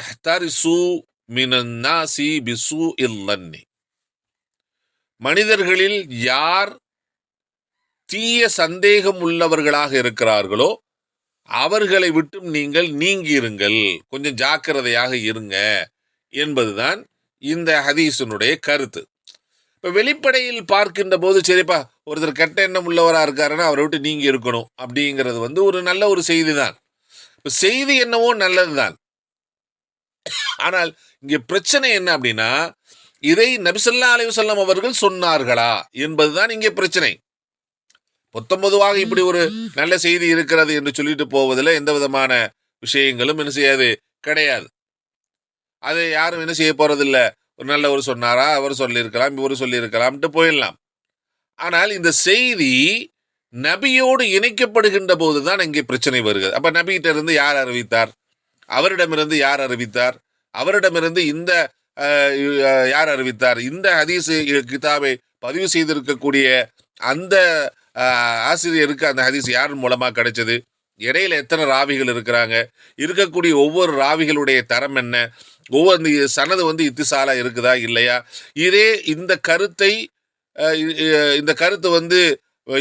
இஹ்தரிசு மினன் நாசி பிஸூஇல் ظன்னி, மனிதர்களில் யார் தீய சந்தேகம் உள்ளவர்களாக இருக்கிறார்களோ அவர்களை விட்டும் நீங்கள் நீங்கியிருங்கள், கொஞ்சம் ஜாக்கிரதையாக இருங்க என்பதுதான் இந்த ஹதீஸினுடைய கருத்து. இப்போ வெளிப்படையில் பார்க்கின்ற போது சரிப்பா ஒருத்தர் கெட்ட எண்ணம் உள்ளவராக இருக்காருன்னா அவரை விட்டு நீங்கி இருக்கணும் அப்படிங்கிறது ஒரு நல்ல ஒரு செய்தி தான். இப்போ செய்தி என்னவோ நல்லது தான். ஆனால் இங்கே பிரச்சனை என்ன அப்படின்னா, இதை நபி ஸல்லல்லாஹு அலைஹி வஸல்லம் அவர்கள் சொன்னார்களா என்பதுதான் இங்கே பிரச்சனை. பொதுவாக இப்படி ஒரு நல்ல செய்தி இருக்கிறது என்று சொல்லிட்டு போவதில் எந்த விதமான விஷயங்களும் என்ன செய்யாது கிடையாது. அதை யாரும் என்ன செய்ய போறதில்ல. ஒரு நல்லவர் சொன்னாரா, அவர் சொல்லியிருக்கலாம், இவர் சொல்லியிருக்கலாம்ட்டு போயிடலாம். ஆனால் இந்த செய்தி நபியோடு இணைக்கப்படுகின்ற போதுதான் இங்கே பிரச்சனை வருகிறது. அப்ப நபிகிட்ட இருந்து யார் அறிவித்தார், அவரிடமிருந்து யார் அறிவித்தார், அவரிடமிருந்து இந்த யார் அறிவித்தார், இந்த ஹதீஸ் கிதாபை பதிவு செய்திருக்கக்கூடிய அந்த ஆசிரியருக்கு அந்த ஹதீஸ் யார் மூலமா கிடைச்சது, இடையில எத்தனை ராவிகள் இருக்கிறாங்க, இருக்கக்கூடிய ஒவ்வொரு ராவிகளுடைய தரம் என்ன, ஒவ்வொரு சனது இத்திசாலா இருக்குதா இல்லையா, இதே இந்த கருத்து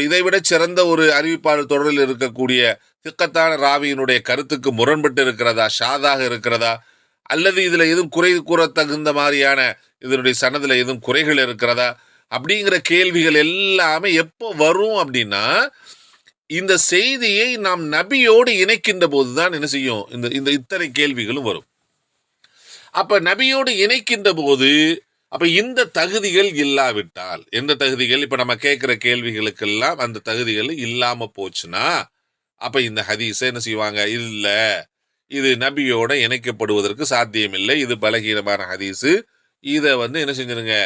இதைவிட சிறந்த ஒரு அறிவிப்பாளர் தொடரில் இருக்கக்கூடிய திக்கத்தான ராவியினுடைய கருத்துக்கு முரண்பட்டு இருக்கிறதா, ஷாதாக இருக்கிறதா, அல்லது இதுல எதுவும் குறை கூற தகுந்த மாதிரியான இதனுடைய சனதுல எதுவும் குறைகள் இருக்கிறதா அப்படிங்கிற கேள்விகள் எல்லாமே எப்போ வரும் அப்படின்னா, இந்த செய்தியை நாம் நபியோடு இணைக்கின்ற போதுதான் என்ன செய்யும், இந்த இத்தனை கேள்விகளும் வரும். அப்ப நபியோடு இணைக்கின்ற போது அப்ப இந்த தகுதிகள் இல்லாவிட்டால், எந்த தகுதிகள் இப்ப நம்ம கேட்கிற கேள்விகளுக்கெல்லாம் அந்த தகுதிகள் இல்லாம போச்சுன்னா அப்ப இந்த ஹதீஸை என்ன செய்வாங்க, இல்ல இது நபியோட இணைக்கப்படுவதற்கு சாத்தியமில்லை, இது பலகீனமான ஹதீஸு, இதை என்ன செஞ்சிருங்க,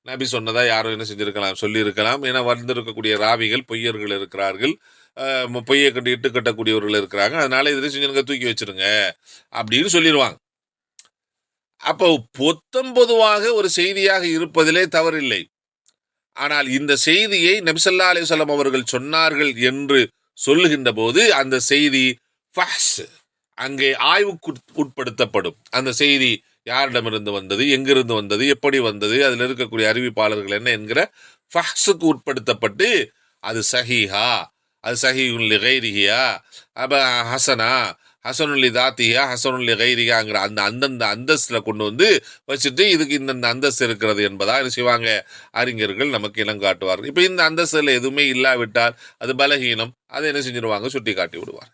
நபி சொன்னதா யாரும் என்ன செஞ்சிருக்கலாம், சொல்லியிருக்கலாம். ஏன்னா வந்திருக்கக்கூடிய ராவிகள் பொய்யர்கள் இருக்கிறார்கள், பொய்யை கண்டு இட்டு கட்டக்கூடியவர்கள் இருக்கிறாங்க, அதனால இதில் செஞ்சிருங்க, தூக்கி வச்சிருங்க அப்படின்னு சொல்லிடுவாங்க. அப்போ பொதுவாக ஒரு செய்தியாக இருப்பதிலே தவறில்லை. ஆனால் இந்த செய்தியை நபி ஸல்லல்லாஹு அலைஹி வஸல்லம் அவர்கள் சொன்னார்கள் என்று சொல்லுகின்ற போது அந்த செய்தி ஃபஹ்ஸ், அங்கே ஆய்வுக்கு உட்படுத்தப்படும். அந்த செய்தி யாரிடமிருந்து வந்தது, எங்கிருந்து வந்தது, எப்படி வந்தது, அதில் இருக்கக்கூடிய அறிவிப்பாளர்கள் என்ன என்கிற ஃபஹ்ஸுக்கு உட்படுத்தப்பட்டு அது சஹீஹா, அது சஹீஹுன் லிகைரிஹியா, அப்ப ஹசனா, ஹசனுல் லிதாத்தியா, ஹசனுல் லிகைரிஹாங்கிற அந்தந்த அந்தஸ்தில் கொண்டு வச்சுட்டு இதுக்கு இந்த அந்தஸ்து இருக்கிறது என்பதா என்ன செய்வாங்க, அறிஞர்கள் நமக்கு இனங்காட்டுவார்கள். இப்போ இந்த அந்தஸ்தில் எதுவுமே இல்லாவிட்டால் அது பலகீனம், அதை என்ன செஞ்சிருவாங்க, சுட்டி காட்டி விடுவார்.